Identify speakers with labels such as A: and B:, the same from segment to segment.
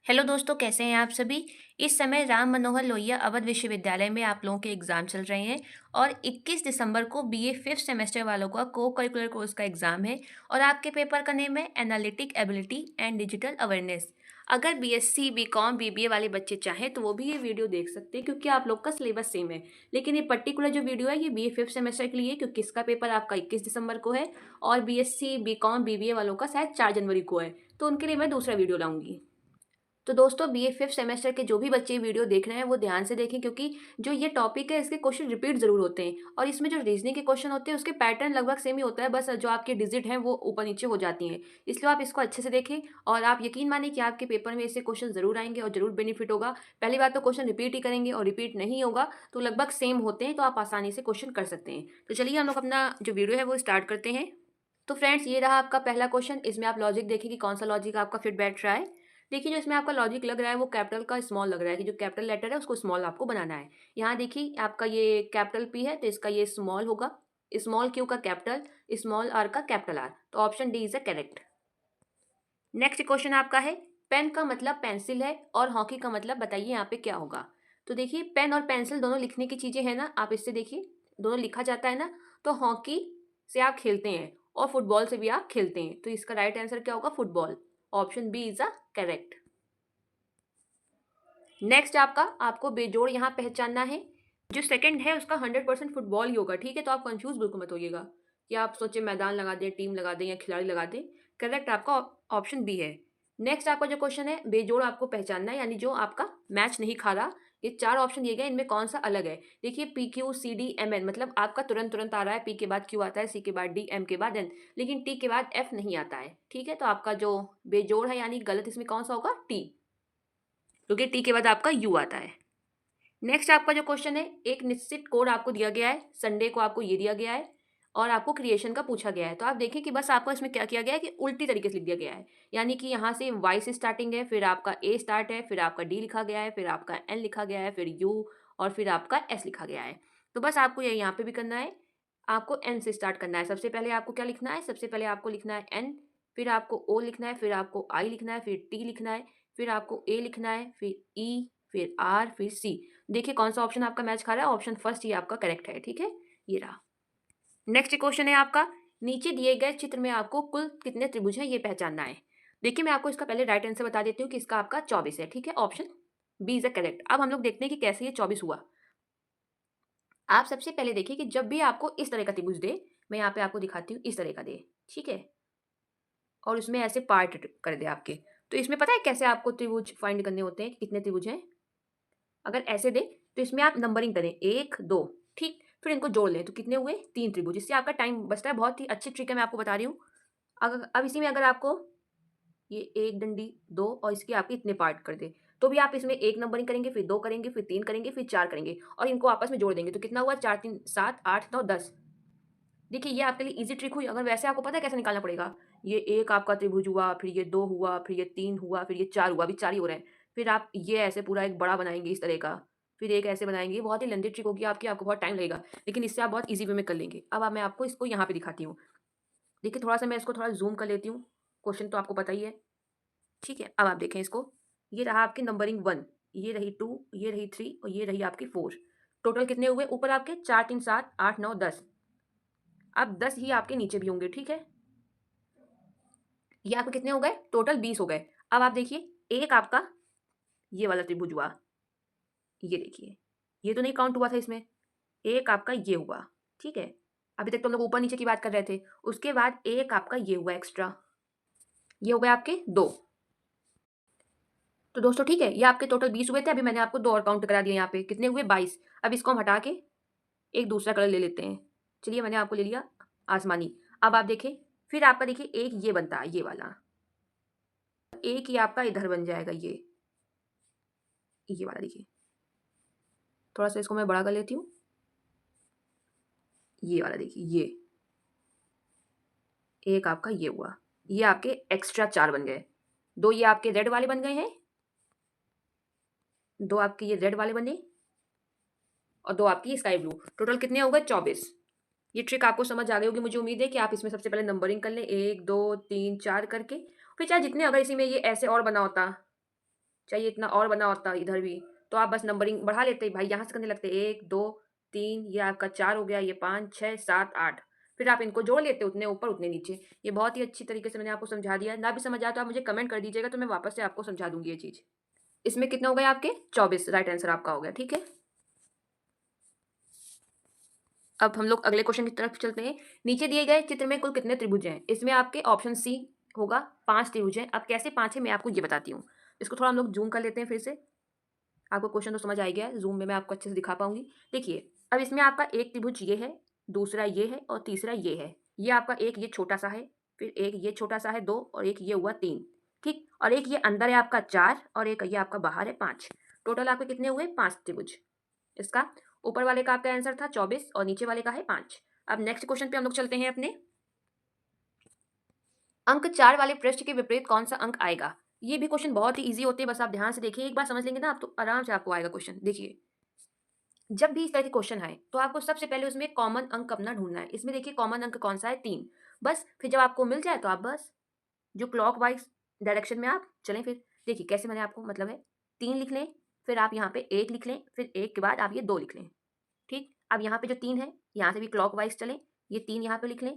A: Hello दोस्तों, कैसे हैं आप सभी। इस समय राम मनोहर लोहिया अवध विश्वविद्यालय में आप लोगों के एग्ज़ाम चल रहे हैं और 21 दिसंबर को बीए फिफ्थ सेमेस्टर वालों का को करिकुलर कोर्स का एग्ज़ाम है और आपके पेपर का नेम है analytic ability and digital awareness. अगर बीएससी बीकॉम बीबीए वाले बच्चे चाहें तो वो भी ये वीडियो देख सकते हैं क्योंकि आप लोग का सिलेबस सेम है। लेकिन ये पर्टिकुलर जो वीडियो है ये बीए फिफ्थ सेमेस्टर के लिए है क्योंकि इसका पेपर आपका 21 दिसंबर को है और बीएससी बीकॉम बीबीए वालों का शायद 4 जनवरी को है, तो उनके लिए मैं दूसरा वीडियो लाऊंगी। तो दोस्तों, बीए फिफ्थ सेमेस्टर के जो भी बच्चे वीडियो देख रहे हैं वो ध्यान से देखें क्योंकि जो ये टॉपिक है इसके क्वेश्चन रिपीट ज़रूर होते हैं और इसमें जो रीजनिंग के क्वेश्चन होते हैं उसके पैटर्न लगभग सेम ही होता है, बस जो आपके डिजिट हैं वो ऊपर नीचे हो जाती हैं। इसलिए आप इसको अच्छे से देखें और आप यकीन मानिए कि आपके पेपर में ऐसे क्वेश्चन ज़रूर आएंगे और ज़रूर बेनिफिट होगा। पहली बात तो क्वेश्चन रिपीट ही करेंगे और रिपीट नहीं होगा तो लगभग सेम होते हैं, तो आप आसानी से क्वेश्चन कर सकते हैं। तो चलिए हम लोग अपना जो वीडियो है वो स्टार्ट करते हैं। तो फ्रेंड्स, ये रहा आपका पहला क्वेश्चन। इसमें आप लॉजिक देखिए कि कौन सा लॉजिक आपका फिट बैठ रहा है। देखिए, जो इसमें आपका लॉजिक लग रहा है वो कैपिटल का स्मॉल लग रहा है कि जो कैपिटल लेटर है उसको स्मॉल आपको बनाना है। यहाँ देखिए आपका ये कैपिटल पी है तो इसका ये स्मॉल होगा, स्मॉल क्यू का कैपिटल, स्मॉल आर का कैपिटल आर। तो option D is a correct. Next question आपका है, पेन का मतलब पेंसिल है और हॉकी का मतलब बताइए यहाँ पे क्या होगा। तो देखिए, पेन और पेंसिल दोनों लिखने की चीजें हैं ना, आप इससे देखिए दोनों लिखा जाता है ना। तो हॉकी से आप खेलते हैं और फुटबॉल से भी आप खेलते हैं, तो इसका राइट आंसर क्या होगा, football. Option B is a correct. Next आपको बेजोड़ यहाँ पहचानना है। जो सेकंड है उसका 100% फुटबॉल ही होगा, ठीक है। तो आप कंफ्यूज बिल्कुल मत होइएगा कि आप सोचे मैदान लगा दें, टीम लगा दें या खिलाड़ी लगा दें। करेक्ट आपका ऑप्शन बी है। नेक्स्ट आपका जो क्वेश्चन है, बेजोड़ आपको पहचानना है, यानी जो आपका मैच नहीं खा रहा। ये चार ऑप्शन दिए गए, इनमें कौन सा अलग है। देखिए, P Q C D M N मतलब आपका तुरंत तुरंत आ रहा है, पी के बाद क्यू आता है, सी के बाद डी, एम के बाद एन, लेकिन टी के बाद एफ नहीं आता है, ठीक है। तो आपका जो बेजोड़ है यानी गलत इसमें कौन सा होगा, टी, क्योंकि टी के बाद आपका यू आता है। नेक्स्ट आपका जो क्वेश्चन है, एक निश्चित कोड आपको दिया गया है, संडे को आपको ये दिया गया है और आपको क्रिएशन का पूछा गया है। तो आप देखिए कि बस आपको इसमें क्या किया गया है कि उल्टी तरीके से लिख दिया गया है, यानी कि यहाँ से वाई से स्टार्टिंग है, फिर आपका ए स्टार्ट है, फिर आपका डी लिखा गया है, फिर आपका एन लिखा गया है, फिर यू और फिर आपका एस लिखा गया है। तो बस आपको ये यहाँ पे भी करना है, आपको एन से स्टार्ट करना है। सबसे पहले आपको क्या लिखना है, सबसे पहले आपको लिखना है एन, फिर आपको ओ लिखना है, फिर आपको आई लिखना है, फिर टी लिखना है, फिर आपको ए लिखना है, फिर ई, फिर आर, फिर सी। देखिए कौन सा ऑप्शन आपका मैच खा रहा है, ऑप्शन फर्स्ट ये आपका करेक्ट है, ठीक है। ये रहा। नेक्स्ट क्वेश्चन है आपका, नीचे दिए गए चित्र में आपको कुल कितने त्रिभुज हैं ये पहचानना है। देखिए, मैं आपको इसका पहले राइट आंसर बता देती हूँ कि इसका आपका 24 है, ठीक है। Option B is a correct. अब हम लोग देखते हैं कि कैसे ये 24 हुआ। आप सबसे पहले देखिए कि जब भी आपको इस तरह का त्रिभुज दे, मैं यहाँ पे आपको दिखाती हूँ, इस तरह का दे, ठीक है, और उसमें ऐसे पार्ट कर दे आपके, तो इसमें पता है कैसे आपको त्रिभुज फाइंड करने होते हैं कि कितने त्रिभुज हैं। अगर ऐसे दे तो इसमें आप नंबरिंग करें, एक दो, ठीक, फिर इनको जोड़ लें तो कितने हुए, तीन त्रिभुज। इससे आपका टाइम बचता है। बहुत ही अच्छी ट्रिक है, मैं आपको बता रही हूँ। अगर अब इसी में अगर आपको ये एक डंडी दो और इसके आपके इतने पार्ट कर दे, तो भी आप इसमें एक नंबरिंग करेंगे, फिर दो करेंगे, फिर तीन करेंगे, फिर चार करेंगे और इनको आपस में जोड़ देंगे तो कितना हुआ, चार तीन सात, आठ नौ दस। देखिए, ये आपके लिए ईजी ट्रिक हुई। अगर वैसे आपको पता है कैसे निकालना पड़ेगा, ये एक आपका त्रिभुज हुआ, फिर ये दो हुआ, फिर ये तीन हुआ, फिर ये चार हुआ, अभी चार ही हो रहे हैं। फिर आप ये ऐसे पूरा एक बड़ा बनाएंगे इस तरह का, फिर एक ऐसे बनाएंगे। बहुत ही लंबी ट्रिक होगी आपकी, आपको बहुत टाइम लगेगा, लेकिन इससे आप बहुत ईजी वे में कर लेंगे। अब मैं आपको इसको यहाँ पे दिखाती हूँ। देखिए, थोड़ा सा मैं इसको थोड़ा जूम कर लेती हूँ। क्वेश्चन तो आपको पता ही है, ठीक है। अब आप देखें इसको, ये रहा आपकी नंबरिंग वन, ये रही टू, ये रही थ्री और ये रही आपकी फोर। टोटल कितने हुए ऊपर आपके, चार तीन सात आठ नौ दस। अब 10 ही आपके नीचे भी होंगे, ठीक है। ये आपके कितने हो गए, टोटल 20 हो गए। अब आप देखिए, एक आपका ये वाला त्रिभुज हुआ, ये देखिए, ये तो नहीं काउंट हुआ था इसमें। एक आपका ये हुआ, ठीक है। अभी तक तो हम लोग ऊपर नीचे की बात कर रहे थे। उसके बाद एक आपका ये हुआ एक्स्ट्रा, ये हो गए आपके दो। तो दोस्तों ठीक है, ये आपके टोटल 20 हुए थे। अभी मैंने आपको दो और काउंट करा दिए, यहाँ पे कितने हुए, 22। अब इसको हम हटा के एक दूसरा कलर ले लेते हैं। चलिए, मैंने आपको ले लिया आसमानी। अब आप देखें, फिर आपका देखिए एक ये बनता है, ये वाला एक ही आपका इधर बन जाएगा, ये वाला देखिए। थोड़ा सा इसको मैं बड़ा कर लेती हूँ। ये वाला देखिए, ये एक आपका ये हुआ, ये आपके एक्स्ट्रा चार बन गए। दो ये आपके रेड वाले बन गए हैं, दो आपके ये रेड वाले बने और दो आपकी स्काई ब्लू। टोटल कितने हो गए, 24। ये ट्रिक आपको समझ आ गई होगी, मुझे उम्मीद है कि आप इसमें सबसे पहले नंबरिंग कर लें, एक दो तीन चार करके। फिर चाहे जितने, अगर इसी में ये ऐसे और बना होता चाहिए इतना और बना होता इधर भी, तो आप बस नंबरिंग बढ़ा लेते भाई, यहाँ से करने लगते 1, 2, 3, ये आपका 4 हो गया, ये 5, 6, 7, 8, फिर आप इनको जोड़ लेते उतने ऊपर उतने नीचे। ये बहुत ही अच्छी तरीके से मैंने आपको समझा दिया है। ना भी समझ आया तो आप मुझे कमेंट कर दीजिएगा, तो मैं वापस से आपको समझा दूँगी ये चीज़। इसमें कितने हो गए आपके? 24 राइट आंसर आपका हो गया, ठीक है? अब हम लोग अगले क्वेश्चन की तरफ चलते हैं। नीचे दिए गए चित्र में कुल कितने त्रिभुज हैं? इसमें आपके ऑप्शन सी होगा 5 त्रिभुज हैं। अब कैसे 5 है मैं आपको ये बताती हूँ। इसको थोड़ा हम लोग ज़ूम कर लेते हैं फिर से। आपको क्वेश्चन तो समझ आ ही गया है, ज़ूम में मैं आपको अच्छे से दिखा पाऊँगी। देखिए, अब इसमें आपका एक त्रिभुज ये है, दूसरा ये है और तीसरा ये है। ये आपका एक ये छोटा-सा है, फिर एक ये छोटा-सा है 2 और एक ये हुआ 3, ठीक? और एक ये अंदर है आपका 4 और एक ये आपका बाहर है 5। टोटल आपके कितने हुए? 5 त्रिभुज। इसका ऊपर वाले का आपका आंसर था 24 और नीचे वाले का है 5। अब नेक्स्ट क्वेश्चन पे हम लोग चलते हैं अपने। अंक 4 वाले पृष्ठ के विपरीत कौन-सा अंक आएगा? ये भी क्वेश्चन बहुत ही ईज़ी होते हैं, बस आप ध्यान से देखिए, एक बार समझ लेंगे ना आप तो आराम से आपको आएगा क्वेश्चन। देखिए, जब भी इस तरह के क्वेश्चन आए, तो आपको सबसे पहले उसमें कॉमन अंक अपना ढूँढना है। इसमें देखिए कॉमन अंक कौन-सा है? 3। बस फिर जब आपको मिल जाए तो आप बस जो क्लॉकवाइज़ डायरेक्शन में आप चलें फिर। देखिए कैसे मैंने आपको मतलब है 3 लिख लें, फिर आप यहाँ पे 1 लिख लें, फिर 1 के बाद आप ये 2 लिख लें, ठीक? अब यहाँ पे जो 3 है, यहाँ से भी क्लॉकवाइज़ चलें, ये 3 यहाँ पे लिख लें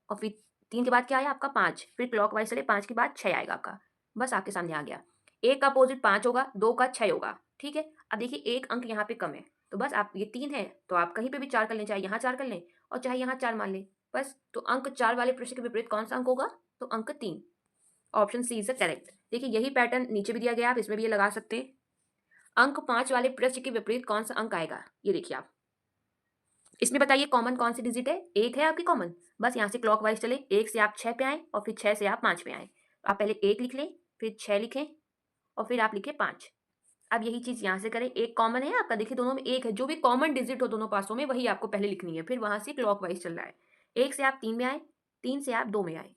A: और फिर 3 के बाद क्या आया आपका 5, फिर क्लॉकवाइज़ चले 5 के बाद 6 आएगा आपका। बस आपके सामने आ गया। 1 का अपोज़िट 5 होगा, 2 का 6 होगा, ठीक है? अब देखिए 1 अंक यहाँ पे कम है, तो बस आप ये 3 है, तो आप कहीं पे भी 4 कर लें, चाहे यहाँ 4 कर लें और चाहे यहाँ 4 मान लें, बस। तो अंक 4 वाले प्रश्न के विपरीत कौन-सा अंक होगा? तो अंक 3। Option C is the correct. देखिए यही पैटर्न नीचे भी दिया गया है, आप इसमें भी ये लगा सकते हैं। अंक 5 वाले प्रश्न के विपरीत कौन-सा अंक आएगा? ये देखिए आप। इसमें बताइए कॉमन कौन सी डिजिट है? 1 है आपकी कॉमन। बस यहाँ से क्लॉकवाइज़ चलें, 1 से आप 6 पे आएँ और फिर 6 से आप 5 पे आएँ। आप पहले 1 लिख लें, फिर 6 लिखें और फिर आप लिखें 5। अब यही चीज़ यहाँ से करें, 1 कॉमन है आपका, देखिए दोनों में 1 है, जो भी कॉमन डिजिट हो दोनों पासों में वही आपको पहले लिखनी है, फिर वहाँ से क्लॉकवाइज़ चल रहा है। 1 से आप 3 में आए, 3 से आप 2 में आए।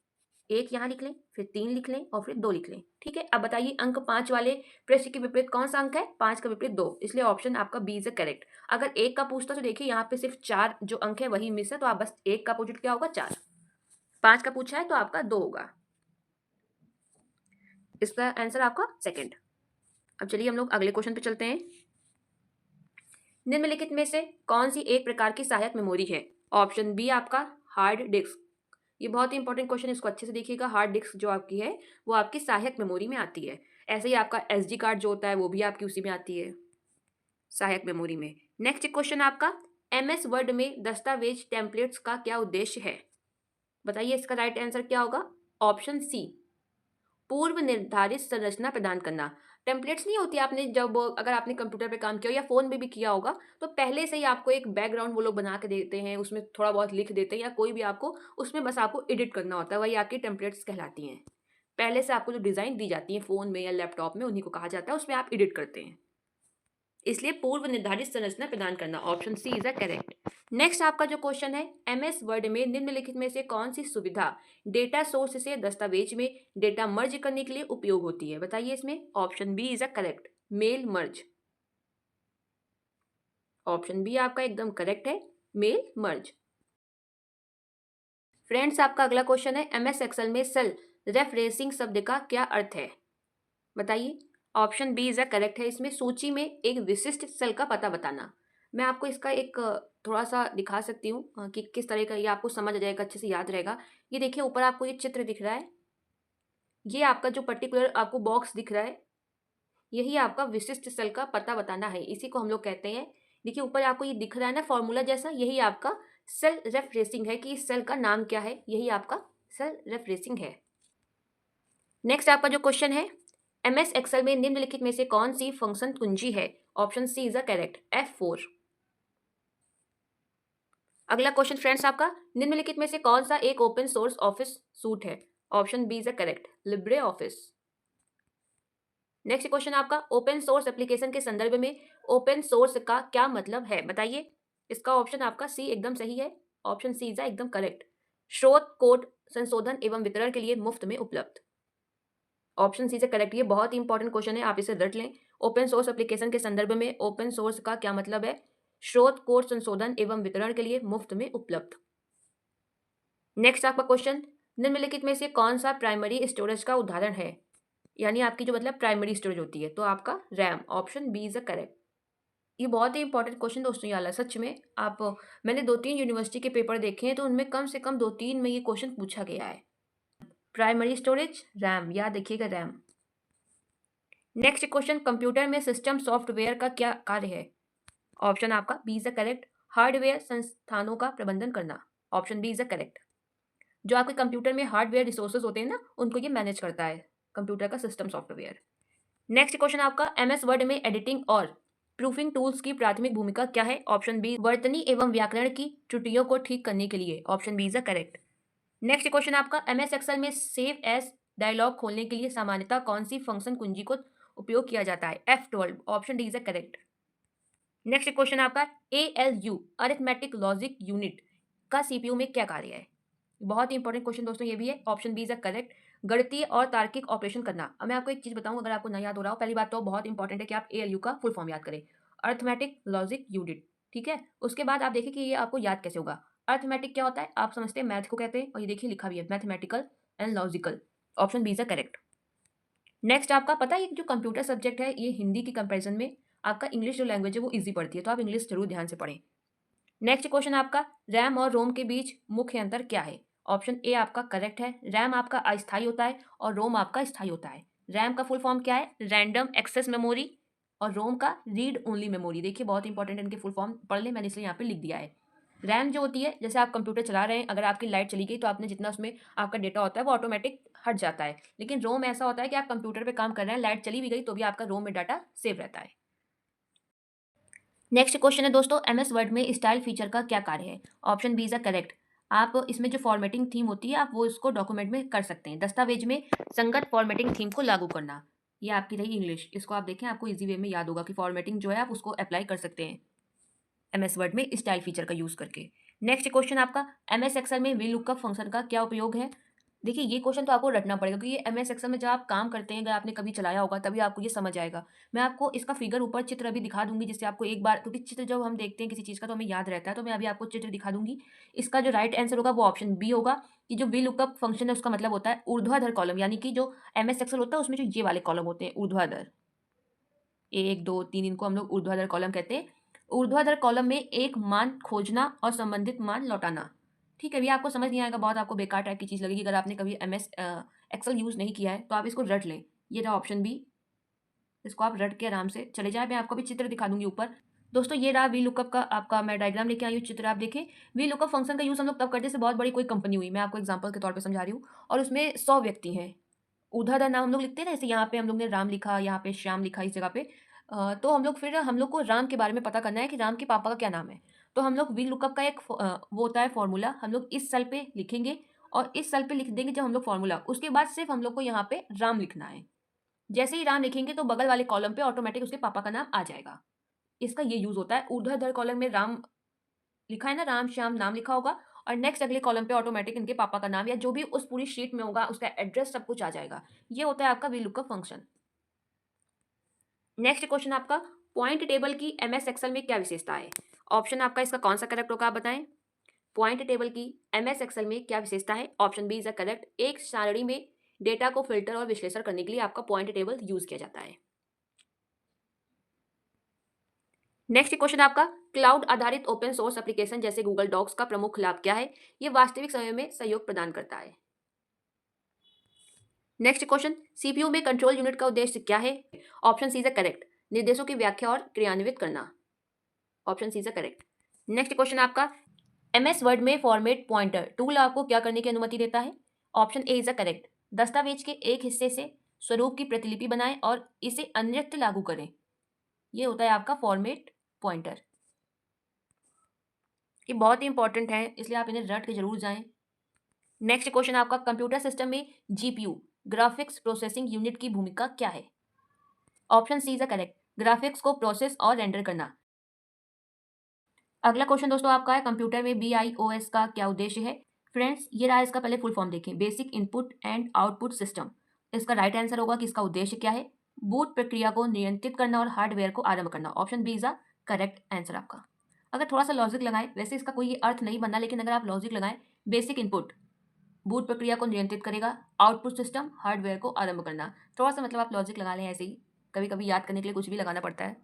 A: 1 यहाँ लिख लें, फिर 3 लिख लें और फिर 2 लिख लें, ठीक है? अब बताइए अंक 5 वाले प्रश्न के विपरीत कौन-सा अंक है? 5 का विपरीत 2, इसलिए ऑप्शन आपका बी इज़ द करेक्ट। अगर 1 का पूछता तो देखिए यहाँ पे सिर्फ 4 जो अंक है वही मिस है, तो आप बस 1 का अपोजिट क्या होगा? 4। 5 का पूछा है तो आपका 2 होगा। इसका आंसर आपका सेकंड। अब चलिए हम लोग अगले क्वेश्चन पे चलते हैं। निम्नलिखित में से कौन सी एक प्रकार की सहायक मेमोरी है? ऑप्शन बी आपका हार्ड डिस्क। ये बहुत ही इंपॉर्टेंट क्वेश्चन है, इसको अच्छे से देखिएगा। हार्ड डिस्क जो आपकी है वो आपकी सहायक मेमोरी में आती है। ऐसे ही आपका एसडी कार्ड जो होता है वो भी आपकी उसी में आती है, सहायक मेमोरी में। नेक्स्ट क्वेश्चन आपका, एमएस वर्ड में दस्तावेज टेम्पलेट्स का क्या उद्देश्य है? बताइए इसका राइट आंसर क्या होगा? ऑप्शन सी, पूर्व निर्धारित संरचना प्रदान करना। टेम्पलेट्स नहीं होती, आपने जब अगर आपने कंप्यूटर पे काम किया हो या फ़ोन में भी किया होगा, तो पहले से ही आपको एक बैकग्राउंड वो लोग बना के देते हैं, उसमें थोड़ा बहुत लिख देते हैं या कोई भी आपको उसमें बस आपको एडिट करना होता है, वही आपकी टेम्पलेट्स कहलाती हैं। पहले से आपको जो डिज़ाइन दी जाती है फ़ोन में या लैपटॉप में, उन्हीं को कहा जाता है, उसमें आप एडिट करते हैं। इसलिए पूर्व निर्धारित संरचना प्रदान करना, option C is a correct. Next आपका जो क्वेश्चन है, एमएस वर्ड में निम्नलिखित में से कौन सी सुविधा डेटा सोर्स से दस्तावेज में डेटा मर्ज करने के लिए उपयोग होती है? बताइए इसमें। Option B is a correct, mail merge. Option B आपका एकदम करेक्ट है, मेल मर्ज। फ्रेंड्स आपका अगला क्वेश्चन है, एमएस एक्सेल में सेल रेफरेंसिंग शब्द का क्या अर्थ है? बताइए। Option B is a correct है, इसमें सूची में एक विशिष्ट सेल का पता बताना। मैं आपको इसका एक थोड़ा-सा दिखा सकती हूँ कि किस तरह का ये आपको समझ आ जाएगा, अच्छे से याद रहेगा। ये देखिए ऊपर आपको ये चित्र दिख रहा है, ये आपका जो पर्टिकुलर आपको बॉक्स दिख रहा है, यही आपका विशिष्ट सेल का पता बताना है, इसी को हम लोग कहते हैं। देखिए ऊपर आपको ये दिख रहा है ना फॉर्मूला जैसा, यही आपका सेल रेफरेंसिंग है कि इस सेल का नाम क्या है, यही आपका सेल रेफरेंसिंग है। नेक्स्ट आपका जो क्वेश्चन है, एमएस एक्सेल में निम्नलिखित में से कौन सी फंक्शन कुंजी है? Option C is a correct, F4। अगला क्वेश्चन फ्रेंड्स आपका, निम्नलिखित में से कौन सा एक ओपन सोर्स ऑफिस सूट है? Option B is a correct, LibreOffice. Next question आपका, ओपन सोर्स एप्लीकेशन के संदर्भ में ओपन सोर्स का क्या मतलब है? बताइए। इसका ऑप्शन आपका सी एकदम सही है, ऑप्शन सी इज एकदम करेक्ट। स्रोत कोड संशोधन एवं वितरण के लिए मुफ्त में उपलब्ध। ऑप्शन सी से करेक्ट, ये बहुत ही इंपॉर्टेंट क्वेश्चन है, आप इसे रट लें। ओपन सोर्स एप्लीकेशन के संदर्भ में ओपन सोर्स का क्या मतलब है? स्रोत कोड संशोधन एवं वितरण के लिए मुफ्त में उपलब्ध। नेक्स्ट आपका क्वेश्चन, निम्नलिखित में से कौन सा प्राइमरी स्टोरेज का उदाहरण है? यानी आपकी जो मतलब प्राइमरी स्टोरेज होती है, तो आपका RAM, option B is the correct. ये बहुत ही इंपॉर्टेंट क्वेश्चन दोस्तों ये वाला सच में। आप मैंने 2-3 यूनिवर्सिटी के पेपर देखे हैं, तो उनमें कम से कम 2-3 में ये क्वेश्चन पूछा गया है। प्राइमरी स्टोरेज, रैम, याद रखिएगा रैम। नेक्स्ट क्वेश्चन, कंप्यूटर में सिस्टम सॉफ्टवेयर का क्या कार्य है? ऑप्शन आपका B is the correct, hardware संस्थानों का प्रबंधन करना, option B is the correct. जो आपके कंप्यूटर में हार्डवेयर रिसोर्सेज होते हैं ना, उनको ये मैनेज करता है, कंप्यूटर का सिस्टम सॉफ्टवेयर। नेक्स्ट क्वेश्चन आपका, एमएस वर्ड में एडिटिंग और प्रूफिंग टूल्स की प्राथमिक भूमिका क्या है? ऑप्शन बी, वर्तनी एवं व्याकरण की त्रुटियों को ठीक करने के लिए, option B is the correct. Next question आपका, एमएस एक्सेल में सेव एज डायलॉग खोलने के लिए सामान्यतः कौन सी फंक्शन कुंजी को उपयोग किया जाता है? F12, option D is the correct. Next question आपका, ALU अरिथमेटिक लॉजिक यूनिट का सीपीयू में क्या कार्य है? बहुत ही इंपॉर्टेंट क्वेश्चन दोस्तों ये भी है, option B is the correct, गणितीय और तार्किक ऑपरेशन करना। अब मैं आपको एक चीज बताऊं, अगर आपको नहीं याद हो रहा हो, पहली बात तो बहुत इंपॉर्टेंट है कि आप ALU का फुल फॉर्म याद करें, अरिथमेटिक लॉजिक यूनिट। ठीक है, उसके बाद आप देखिए कि ये आपको याद कैसे होगा। अरिथमेटिक क्या होता है? आप समझते हैं मैथ को कहते हैं, और ये देखिए लिखा भी है mathematical and logical, option B is the correct. Next आपका पता है, ये जो कंप्यूटर सब्जेक्ट है ये हिंदी की कंपैरिजन में आपका इंग्लिश जो लैंग्वेज है वो इजी पड़ती है, तो आप इंग्लिश जरूर ध्यान से पढ़ें। नेक्स्ट क्वेश्चन आपका, रैम और रोम के बीच मुख्य अंतर क्या है? ऑप्शन ए आपका करेक्ट है, रैम आपका अस्थायी होता है और रोम आपका स्थायी होता है। रैम का फुल फॉर्म क्या है? रैंडम एक्सेस मेमोरी, और रोम का रीड ओनली मेमोरी। देखिए बहुत इंपॉर्टेंट है, इनके फुल फॉर्म पढ़ लें, मैंने इसलिए यहाँ पे लिख दिया है। रैम जो होती है, जैसे आप कंप्यूटर चला रहे हैं, अगर आपकी लाइट चली गई तो आपने जितना उसमें आपका डेटा होता है वो ऑटोमेटिक हट जाता है। लेकिन रोम ऐसा होता है कि आप कंप्यूटर पे काम कर रहे हैं, लाइट चली भी गई तो भी आपका रोम में डाटा सेव रहता है। नेक्स्ट क्वेश्चन है दोस्तों, एमएस वर्ड में स्टाइल फीचर का क्या कार्य है? Option B is the correct. आप इसमें जो फॉर्मेटिंग थीम होती है आप वो इसको डॉक्यूमेंट में कर सकते हैं। दस्तावेज में संगत फॉर्मेटिंग थीम को लागू करना, ये आपकी रही इंग्लिश। इसको आप देखें, आपको इजी वे में याद होगा कि फॉर्मेटिंग जो है आप उसको अप्लाई कर सकते हैं एमएस वर्ड में स्टाइल फीचर का यूज करके। नेक्स्ट क्वेश्चन आपका, एमएस एक्सेल में वी लुकअप फंक्शन का क्या उपयोग है? देखिए ये क्वेश्चन तो आपको रटना पड़ेगा, क्योंकि ये एमएस एक्सेल में जब आप काम करते हैं, अगर आपने कभी चलाया होगा तभी आपको ये समझ आएगा। मैं आपको इसका फिगर ऊपर चित्र अभी दिखा दूंगी, जिससे आपको एक बार, क्योंकि चित्र जब हम देखते हैं किसी चीज़ का तो हमें याद रहता है, तो मैं अभी आपको चित्र दिखा दूंगी। इसका जो राइट आंसर होगा वो ऑप्शन बी होगा, कि जो वी लुकअप फंक्शन है उसका मतलब होता है ऊर्ध्वाधर कॉलम, यानी कि जो एमएस एक्सेल होता है उसमें जो ये वाले कॉलम होते हैं ऊर्ध्वाधर, 1 2 3, इनको हम लोग ऊर्ध्वाधर कॉलम कहते हैं। ऊर्ध्वाधर कॉलम में एक मान खोजना और संबंधित मान लौटाना। ठीक है, ये आपको समझ नहीं आएगा, बहुत आपको बेकार टाइप की चीज़ लगेगी। अगर आपने कभी एमएस एक्सेल यूज़ नहीं किया है तो आप इसको रट लें। ये रहा ऑप्शन बी, इसको आप रट के आराम से चले जाएं। मैं आपको भी चित्र दिखा दूंगी ऊपर। दोस्तों ये रहा वी लुकअप का आपका, मैं डायग्राम लेके आई हूँ, चित्र आप देखें। वी लुकअप फंक्शन का यूज़ हम लोग तब करते हैं जैसे बहुत बड़ी कोई कंपनी हुई, मैं आपको एग्जाम्पल के तौर पर समझा रही हूँ, और उसमें 100 व्यक्ति हैं। ऊर्ध्वाधर नाम हम लोग लिखते हैं ना, जैसे यहाँ पे हम लोग ने राम लिखा, यहाँ पे श्याम लिखा इस जगह पे। तो हम लोग को राम के बारे में पता करना है कि राम के पापा का क्या नाम है। तो हम लोग वी लुकअप का एक वो होता है फॉर्मूला, हम लोग इस सेल पे लिखेंगे और इस सेल पे लिख देंगे जब हम लोग फॉर्मूला, उसके बाद सिर्फ हम लोग को यहाँ पे राम लिखना है। जैसे ही राम लिखेंगे तो बगल वाले कॉलम पे ऑटोमेटिक उसके पापा का नाम आ जाएगा। इसका ये यूज होता है। ऊर्ध्वाधर कॉलम में राम लिखा है ना, राम श्याम नाम लिखा होगा, और नेक्स्ट अगले कॉलम पे ऑटोमेटिक इनके पापा का नाम या जो भी उस पूरी शीट में होगा उसका एड्रेस सब कुछ आ जाएगा। ये होता है आपका V lookup function. Next question आपका, पॉइंट टेबल की एमएस एक्सेल में क्या विशेषता है? ऑप्शन आपका इसका कौन सा करेक्ट होगा आप बताएं। पॉइंट टेबल की एमएस एक्सेल में क्या विशेषता है? Option B is a correct, एक सारणी में डेटा को फिल्टर और विश्लेषण करने के लिए आपका पॉइंट टेबल यूज किया जाता है। नेक्स्ट क्वेश्चन आपका, क्लाउड आधारित ओपन सोर्स एप्लीकेशन जैसे गूगल डॉक्स का प्रमुख लाभ क्या है? ये वास्तविक समय में सहयोग प्रदान करता है। नेक्स्ट क्वेश्चन, सीपीयू में कंट्रोल यूनिट का उद्देश्य क्या है? ऑप्शन सी इज करेक्ट, निर्देशों की व्याख्या और क्रियान्वित करना, option C is correct. Next question आपका, एमएस वर्ड में फॉर्मेट पॉइंटर टूल आपको क्या करने की अनुमति देता है? ऑप्शन ए इज करेक्ट, दस्तावेज के एक हिस्से से स्वरूप की प्रतिलिपि बनाएं और इसे अन्यत्र लागू करें। ये होता है आपका फॉर्मेट पॉइंटर। ये बहुत ही इंपॉर्टेंट है, इसलिए आप इन्हें रट के जरूर जाएं। नेक्स्ट क्वेश्चन आपका, कंप्यूटर सिस्टम में जीपीयू ग्राफिक्स प्रोसेसिंग यूनिट की भूमिका क्या है? Option C is correct, graphics को प्रोसेस और रेंडर करना। अगला क्वेश्चन दोस्तों आपका है, कंप्यूटर में BIOS का क्या उद्देश्य है? फ्रेंड्स ये रहा इसका, पहले फुल फॉर्म देखें, basic input and output system. इसका राइट आंसर होगा कि इसका उद्देश्य क्या है? बूट प्रक्रिया को नियंत्रित करना और हार्डवेयर को आरंभ करना, option B is a correct answer आपका। अगर थोड़ा सा लॉजिक लगाएं, वैसे इसका कोई अर्थ नहीं बनना, लेकिन अगर आप लॉजिक लगाएं, बेसिक इनपुट बूट प्रक्रिया को नियंत्रित करेगा। आउटपुट सिस्टम हार्डवेयर को आरंभ करना। थोड़ा सा मतलब आप लॉजिक लगा लें ऐसे ही, कभी कभी याद करने के लिए कुछ भी लगाना पड़ता है।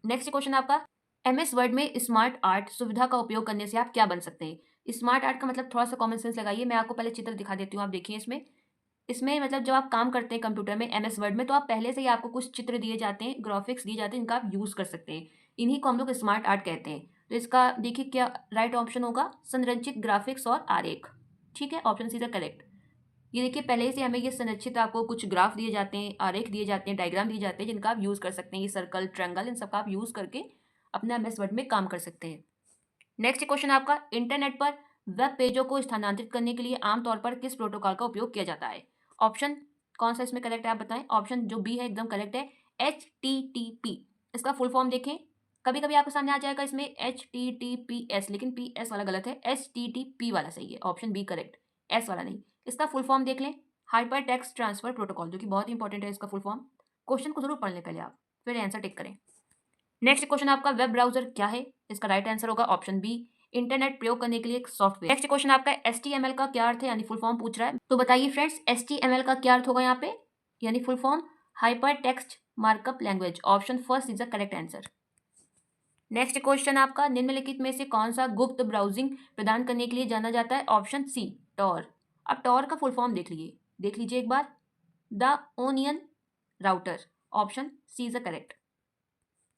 A: नेक्स्ट क्वेश्चन आपका, एमएस वर्ड में स्मार्ट आर्ट सुविधा का उपयोग करने से आप क्या बन सकते हैं। स्मार्ट आर्ट का मतलब थोड़ा सा कॉमन सेंस लगाइए। मैं आपको पहले चित्र दिखा देती हूँ, आप देखिए इसमें। इसमें मतलब जब आप काम करते हैं कंप्यूटर में एमएस वर्ड में, तो आप पहले से ही आपको कुछ चित्र दिए जाते हैं, ग्राफिक्स दिए जाते हैं, जिनका आप यूज कर सकते हैं। इन्हीं को हम लोग स्मार्ट आर्ट कहते हैं। तो इसका देखिए क्या राइट ऑप्शन होगा, संरचित ग्राफिक्स और आरेख। ठीक है, ऑप्शन सी इज करेक्ट। ये देखिए पहले से हमें ये संरचित आपको कुछ ग्राफ दिए जाते हैं, आरेख दिए जाते हैं, डायग्राम दिए जाते हैं, जिनका आप यूज कर सकते हैं। ये सर्कल, ट्रायंगल, इन सब का आप यूज करके अपना एमएस वर्ड में काम कर सकते हैं। नेक्स्ट क्वेश्चन आपका, इंटरनेट पर वेब पेजों को स्थानांतरित करने के लिए आमतौर पर किस प्रोटोकॉल का उपयोग किया जाता है। ऑप्शन कौन सा इसमें करेक्ट है आप बताएं। ऑप्शन जो बी है एकदम करेक्ट है, HTTP। इसका फुल फॉर्म देखें, कभी कभी आपके सामने आ जाएगा इसमें HTTPS, लेकिन PS वाला गलत है, HTTP वाला सही है। ऑप्शन बी करेक्ट, एस वाला नहीं। इसका फुल फॉर्म देख लें, हाइपर टेक्स्ट ट्रांसफर प्रोटोकॉल, जो कि बहुत इंपॉर्टेंट है इसका फुल फॉर्म। क्वेश्चन को जरूर पढ़ लें पहले आप, फिर आंसर टिक करें। नेक्स्ट क्वेश्चन आपका, वेब ब्राउजर क्या है। इसका राइट आंसर होगा ऑप्शन बी, इंटरनेट प्रयोग करने के लिए एक सॉफ्टवेयर। नेक्स्ट क्वेश्चन आपका, HTML का क्या अर्थ है, यानी फुल फॉर्म पूछ रहा है। तो बताइए फ्रेंड्स, HTML का क्या अर्थ होगा यहाँ पे, यानी full form hyper text markup language. Option first is the correct answer. Next question आपका, निम्नलिखित में से कौन सा गुप्त ब्राउजिंग प्रदान करने के लिए जाना जाता है। Option C, Tor. अब टॉर का फुल फॉर्म देख लीजिए एक बार, the onion router. Option C is the correct.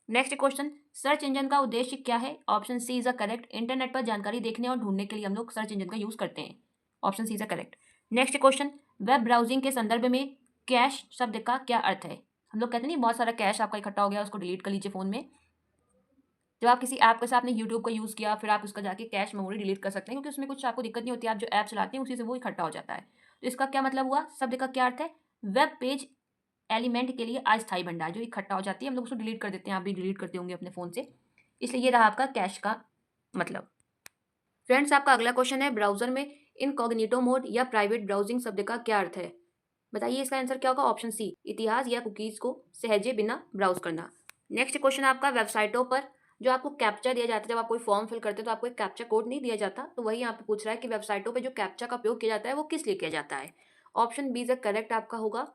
A: Next question, search engine का उद्देश्य क्या है। Option C is a correct, internet पर जानकारी देखने और ढूंढने के लिए हम लोग सर्च इंजन का यूज करते हैं। Option C is a correct. Next question, web browsing के संदर्भ में कैश शब्द का क्या अर्थ है। हम लोग कहते नहीं बहुत सारा कैश आपका इकट्ठा हो गया, उसको डिलीट कर लीजिए फोन में। जब आप किसी ऐप के साथ आपने यूट्यूब का यूज किया, फिर आप उसका जाके कैश मेमोरी डिलीट कर सकते हैं, क्योंकि उसमें कुछ आपको दिक्कत नहीं होती, आप जो ऐप चलाते हैं उसी से वो इकट्ठा हो जाता है। तो इसका क्या मतलब हुआ, शब्द का क्या अर्थ है, वेब पेज एलिमेंट के लिए अस्थायी भंडार, जो इकट्ठा हो जाती है, हम लोग उसको डिलीट कर देते हैं, आप भी डिलीट करते होंगे अपने फ़ोन से। इसलिए ये रहा आपका कैश का मतलब। फ्रेंड्स आपका अगला क्वेश्चन है, ब्राउजर में इनकॉग्निटो मोड या प्राइवेट ब्राउजिंग शब्द का क्या अर्थ है। बताइए इसका आंसर क्या होगा। ऑप्शन सी, इतिहास या कुकीज़ को सहजे बिना ब्राउज करना। नेक्स्ट क्वेश्चन आपका, वेबसाइटों पर जो आपको कैप्चा दिया जाता है, जब आप कोई फॉर्म फिल करते हैं तो आपको एक कैप्चा कोड नहीं दिया जाता, तो वही यहाँ पे पूछ रहा है कि वेबसाइटों पे जो कैप्चा का उपयोग किया जाता है वो किस लिए किया जाता है। ऑप्शन बी इज करेक्ट आपका होगा,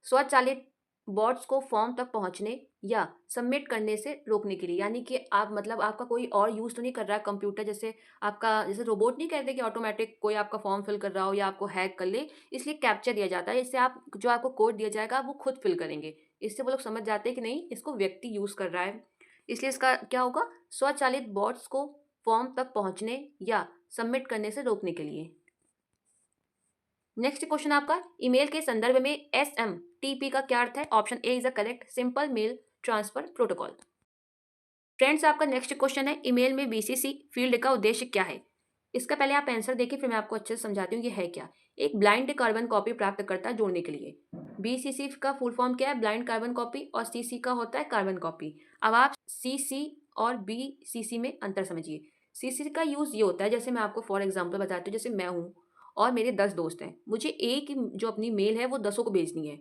A: स्वचालित बॉट्स को फॉर्म तक पहुंचने या सबमिट करने से रोकने के लिए, यानी कि आप मतलब आपका कोई और यूज़ तो नहीं कर रहा है कंप्यूटर, जैसे आपका जैसे रोबोट नहीं कहते कि ऑटोमेटिक कोई आपका फॉर्म फिल कर रहा हो या आपको हैक कर ले, इसलिए कैप्चा दिया जाता है। इससे आप जो आपको कोड दिया जाएगा वो खुद फिल करेंगे। इससे वो लोग समझ जाते हैं कि नहीं इसको व्यक्ति यूज़ कर रहा है, इसलिए इसका क्या होगा, स्वचालित बॉट्स को फॉर्म तक पहुंचने या सबमिट करने से रोकने के लिए। नेक्स्ट क्वेश्चन आपका, ईमेल के संदर्भ में SMTP का क्या अर्थ है। Option A is a correct, simple mail transfer protocol. Friends आपका नेक्स्ट क्वेश्चन है, ईमेल में BCC फील्ड का उद्देश्य क्या है। इसका पहले आप आंसर देखिए, फिर मैं आपको अच्छे से समझाती हूँ ये है क्या। एक ब्लाइंड कार्बन कॉपी प्राप्तकर्ता जोड़ने के लिए। BCC का फुल फॉर्म क्या है, ब्लाइंड कार्बन कॉपी, और CC का होता है कार्बन कॉपी। अब आप CC और BCC में अंतर समझिए। CC का यूज़ ये होता है, जैसे मैं आपको फॉर एग्जाम्पल बताती हूँ, जैसे मैं हूँ और मेरे 10 दोस्त हैं, मुझे एक ही जो अपनी मेल है वो 10 को भेजनी है।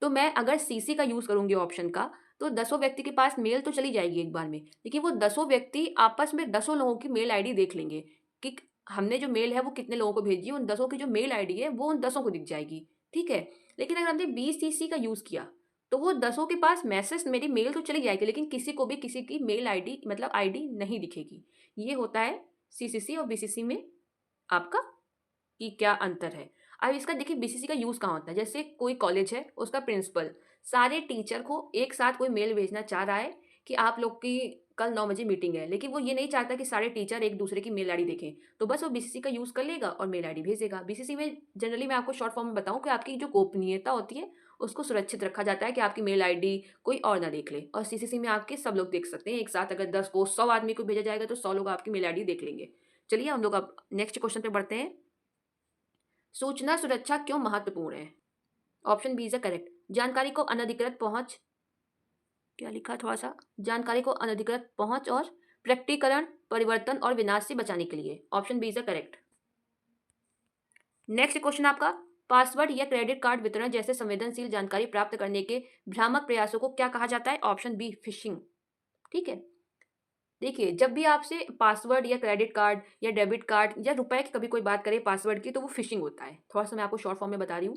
A: तो मैं अगर CC का यूज़ करूँगी ऑप्शन का, तो 10 व्यक्ति के पास मेल तो चली जाएगी एक बार में, लेकिन वो 10 व्यक्ति आपस में 10 लोगों की मेल आईडी देख लेंगे कि हमने जो मेल है वो कितने लोगों को भेजी है, उन 10 की जो मेल आईडी है वो उन 10 को दिख जाएगी, ठीक है। लेकिन अगर हमने BCC का यूज़ किया, तो वो 10 के पास मैसेज, मेरी मेल तो चली जाएगी, लेकिन किसी को भी किसी की मेल आईडी मतलब आईडी नहीं दिखेगी। ये होता है CCC और BCC में आपका कि क्या अंतर है। अब इसका देखिए BCC का यूज़ कहाँ होता है, जैसे कोई कॉलेज है, उसका प्रिंसिपल सारे टीचर को एक साथ कोई मेल भेजना चाह रहा है कि आप लोग की कल 9 बजे मीटिंग है, लेकिन वो ये नहीं चाहता कि सारे टीचर एक दूसरे की मेल आईडी देखें, तो बस वो BCC का यूज़ कर लेगा और मेल आईडी भेजेगा। BCC में जनरली मैं आपको शॉर्ट फॉर्म में बताऊँ कि आपकी जो गोपनीयता होती है उसको सुरक्षित रखा जाता है कि आपकी मेल आईडी कोई और ना देख ले, और CCC में आपके सब लोग देख सकते हैं एक साथ। अगर 10 को 100 आदमी को भेजा जाएगा तो 100 लोग आपकी मेल आईडी देख लेंगे। चलिए हम लोग अब नेक्स्ट क्वेश्चन पे बढ़ते हैं, सूचना सुरक्षा क्यों महत्वपूर्ण है। ऑप्शन बी इज करेक्ट, जानकारी को अनधिकृत पहुंच, क्या लिखा थोड़ा सा, जानकारी को अनधिकृत पहुंच और प्रकटीकरण, परिवर्तन और विनाश से बचाने के लिए। Option B is correct. Next question आपका, पासवर्ड या क्रेडिट कार्ड वितरण जैसे संवेदनशील जानकारी प्राप्त करने के भ्रामक प्रयासों को क्या कहा जाता है। ऑप्शन बी फिशिंग, ठीक है। देखिए, जब भी आपसे पासवर्ड या क्रेडिट कार्ड या डेबिट कार्ड या रुपए की कभी कोई बात करे पासवर्ड की, तो वो फ़िशिंग होता है। थोड़ा-सा मैं आपको शॉर्ट फॉर्म में बता रही हूँ।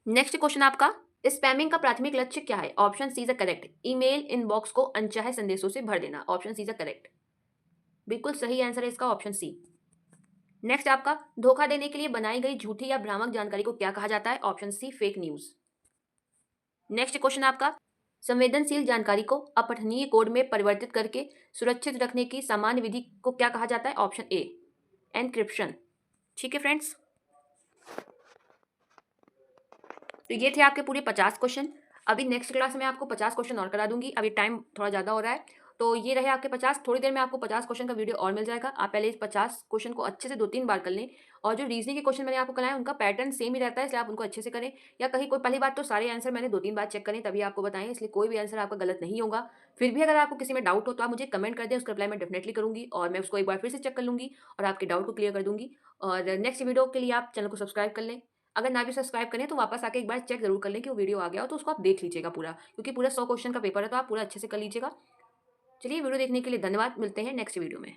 A: नेक्स्ट क्वेश्चन आपका, स्पैमिंग का प्राथमिक लक्ष्य क्या है? Option C is a correct, email inbox को अनचाहे संदेशों से भर देना। Option C is a correct. बिल्कुल सही आंसर है इसका ऑप्शन सी। नेक्स्ट आपका, धोखा देने के लिए बनाई गई झूठी या भ्रामक जानकारी को क्या कहा जाता है? Option C fake news. Next question आपका, संवेदनशील जानकारी को अपठनीय कोड में परिवर्तित करके सुरक्षित रखने की सामान्य विधि को क्या कहा जाता है? ऑप्शन ए एन्क्रिप्शन। ठीक है फ्रेंड्स, तो ये थे आपके पूरे 50 क्वेश्चन। अभी नेक्स्ट क्लास में आपको 50 क्वेश्चन और करा दूंगी। अभी टाइम थोड़ा ज़्यादा हो रहा है, तो ये रहे आपके 50। थोड़ी देर में आपको 50 क्वेश्चन का वीडियो और मिल जाएगा। आप पहले इस 50 क्वेश्चन को अच्छे से 2-3 बार कर लें, और जो रीजनिंग के क्वेश्चन मैंने आपको कराए उनका पैटर्न सेम ही रहता है, इसलिए आप उनको अच्छे से करें। या कहीं कोई, पहली बात तो सारे आंसर मैंने 2-3 बार चेक करें तभी आपको बताएं, इसलिए कोई भी आंसर आपका गलत नहीं होगा। फिर भी अगर आपको किसी में डाउट हो तो आप मुझे कमेंट कर दें, उसका रिप्लाई मैं डेफिनेटली करूंगी, और मैं उसको एक बार फिर से चेक कर लूंगी और आपके डाउट को क्लियर कर दूंगी। और नेक्स्ट वीडियो के लिए आप चैनल को सब्सक्राइब कर लें। अगर ना भी सब्सक्राइब करें तो वापस आके एक बार चेक ज़रूर कर लें कि वो वीडियो आ गया हो, तो उसको आप देख लीजिएगा पूरा, क्योंकि पूरा 100 क्वेश्चन का पेपर है, तो आप पूरा अच्छे से कर लीजिएगा। चलिए, वीडियो देखने के लिए धन्यवाद। मिलते हैं नेक्स्ट वीडियो में।